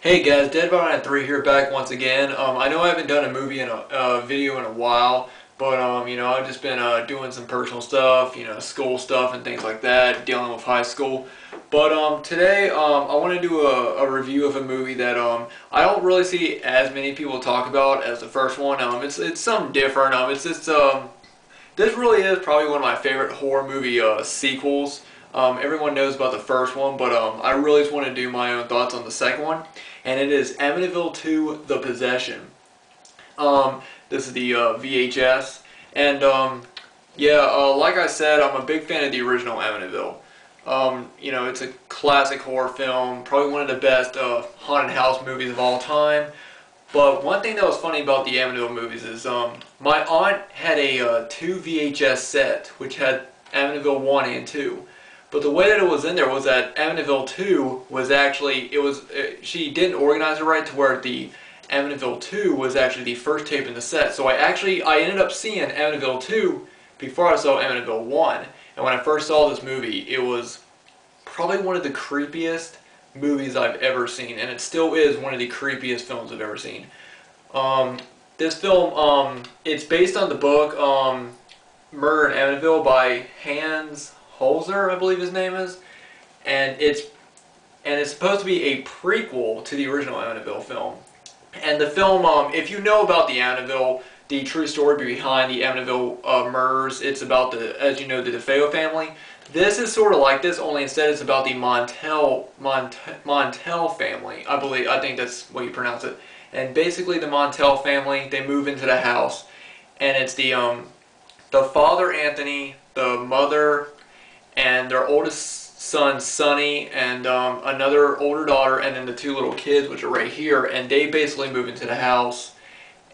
Hey guys, deadbydawn93 here back once again. I know I haven't done a movie in a video in a while, but I've just been doing some personal stuff, school stuff and things like that, dealing with high school. But today I want to do a review of a movie that I don't really see as many people talk about as the first one. It's something different. This really is probably one of my favorite horror movie sequels. Everyone knows about the first one, but I really just want to do my own thoughts on the second one, and it is Amityville 2: The Possession. This is the VHS, and like I said, I'm a big fan of the original Amityville. It's a classic horror film, probably one of the best haunted house movies of all time. But one thing that was funny about the Amityville movies is my aunt had a 2 VHS set, which had Amityville 1 and 2. But the way that it was in there was that Amityville 2 was actually, she didn't organize it right to where the Amityville 2 was actually the first tape in the set. So I ended up seeing Amityville 2 before I saw Amityville 1. And when I first saw this movie, it was probably one of the creepiest movies I've ever seen. And it still is one of the creepiest films I've ever seen. This film, it's based on the book Murder In Amityville by Hans Holzer, I believe his name is, and it's supposed to be a prequel to the original Amityville film. And the film, if you know about the Amityville, the true story behind the Amityville murders, it's about the DeFeo family. This is sort of like this, only instead it's about the Montel family. I think that's what you pronounce it. And basically, the Montel family, they move into the house, and it's the father Anthony, the mother, and their oldest son, Sonny, and another older daughter, and then the 2 little kids, which are right here, and they basically move into the house,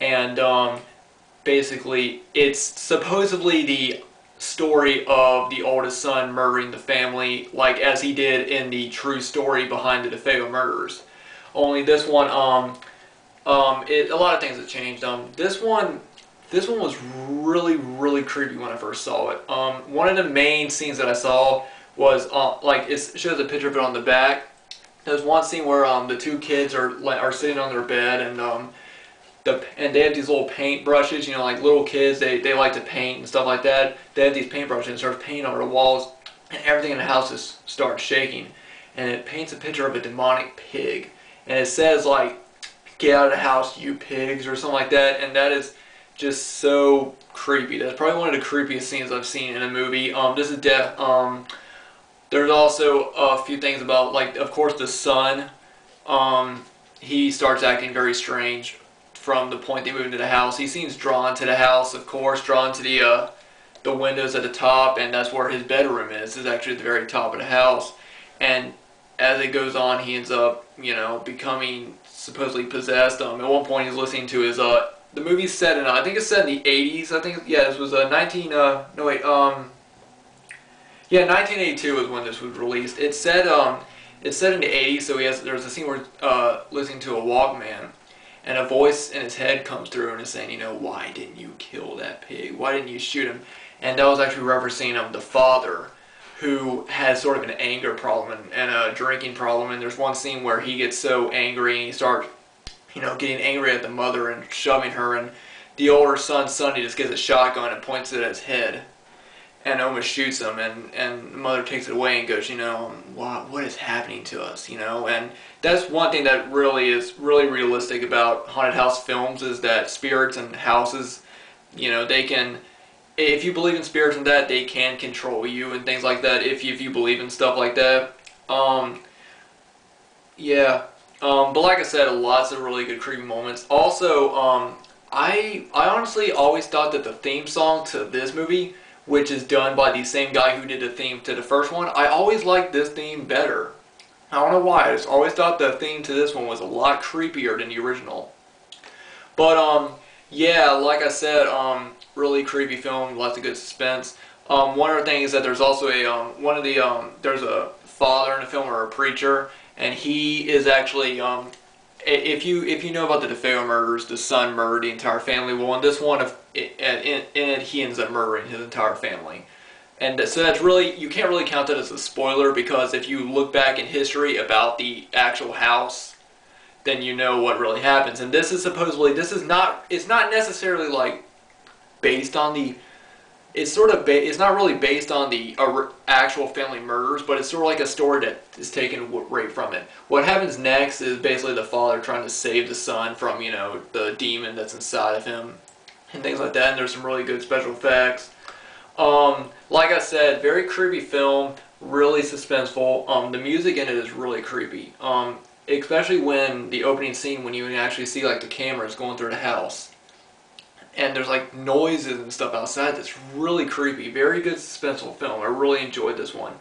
and basically, it's supposedly the story of the oldest son murdering the family, like as he did in the true story behind the DeFeo murders. Only this one, a lot of things have changed. This one was really, really creepy when I first saw it. One of the main scenes that I saw was, it shows a picture of it on the back. There's one scene where the 2 kids are sitting on their bed, and they have these little paint brushes, like little kids, they like to paint and stuff like that. They have these paint brushes and start painting on the walls, and everything in the house just starts shaking. And it paints a picture of a demonic pig. And it says, like, "Get out of the house, you pigs," or something like that. And that is just so creepy. That's probably one of the creepiest scenes I've seen in a movie. There's also a few things about, like, of course, the son. He starts acting very strange from the point they move into the house. He seems drawn to the house, of course, drawn to the windows at the top, and that's where his bedroom is. It's actually at the very top of the house. And as it goes on, he ends up, becoming supposedly possessed. At one point, he's listening to his the movie's set in, I think it's set in the 80s. I think, yeah, this was 1982 is when this was released. It's set in the 80s, so there's a scene where listening to a Walkman, and a voice in his head comes through and is saying, "Why didn't you kill that pig? Why didn't you shoot him?" And that was actually referencing the father, who has sort of an anger problem and a drinking problem. And there's one scene where he gets so angry and he starts getting angry at the mother and shoving her, and the older son, Sonny, just gets a shotgun and points it at his head and almost shoots him, and the mother takes it away and goes, what is happening to us, and that's one thing that really is really realistic about haunted house films, is that spirits and houses, they can, if you believe in spirits and that, they can control you and things like that, if you believe in stuff like that. But like I said, lots of really good creepy moments. Also, I honestly always thought that the theme song to this movie, which is done by the same guy who did the theme to the first one, I always liked this theme better. I don't know why, I just always thought the theme to this one was a lot creepier than the original. But, yeah, like I said, really creepy film, lots of good suspense. One other thing is that there's also there's a father in the film, or a preacher, and he is actually, if you know about the DeFeo murders, the son murdered the entire family. Well, in this one, in it, he ends up murdering his entire family. And so that's really, you can't really count that as a spoiler, because if you look back in history about the actual house, then you know what really happens. And this is supposedly, it's not necessarily like based on the, it's not really based on the actual family murders, but it's sort of like a story that is taken right from it. What happens next is basically the father trying to save the son from, you know, the demon that's inside of him and things like that. And there's some really good special effects. Like I said, very creepy film, really suspenseful. The music in it is really creepy. Especially when the opening scene, when you can actually see like the cameras going through the house. And there's like noises and stuff outside that's really creepy. Very good suspenseful film. I really enjoyed this one.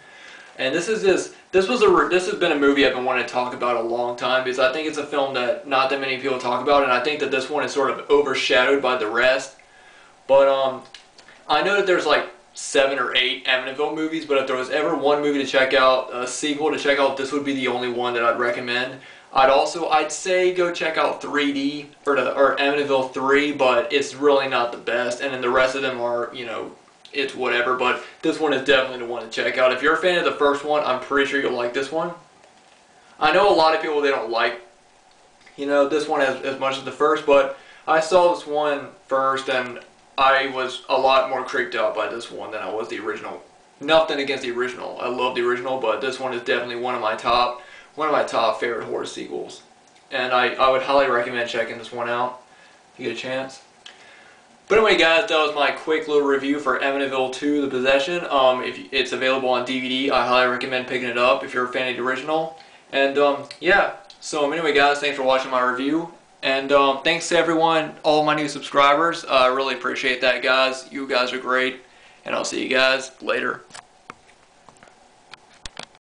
And this has been a movie I've been wanting to talk about a long time, because I think it's a film that not that many people talk about, and I think that this one is sort of overshadowed by the rest. But I know that there's like 7 or 8 Amityville movies, but if there was ever one movie to check out, a sequel to check out, this would be the only one that I'd recommend. I'd say go check out 3D or Amityville 3, but it's really not the best. And then the rest of them are, you know, it's whatever. But this one is definitely the one to check out. If you're a fan of the first one, I'm pretty sure you'll like this one. I know a lot of people, they don't like, you know, this one as much as the first, but I saw this one first and I was a lot more creeped out by this one than I was the original. Nothing against the original. I love the original, but this one is definitely one of my top favorite horror sequels. And I would highly recommend checking this one out if you get a chance. But anyway, guys, that was my quick little review for Amityville 2: The Possession. If it's available on DVD, I highly recommend picking it up if you're a fan of the original. And yeah, so anyway, guys, thanks for watching my review. And thanks to everyone, all my new subscribers. I really appreciate that, guys. You guys are great. And I'll see you guys later.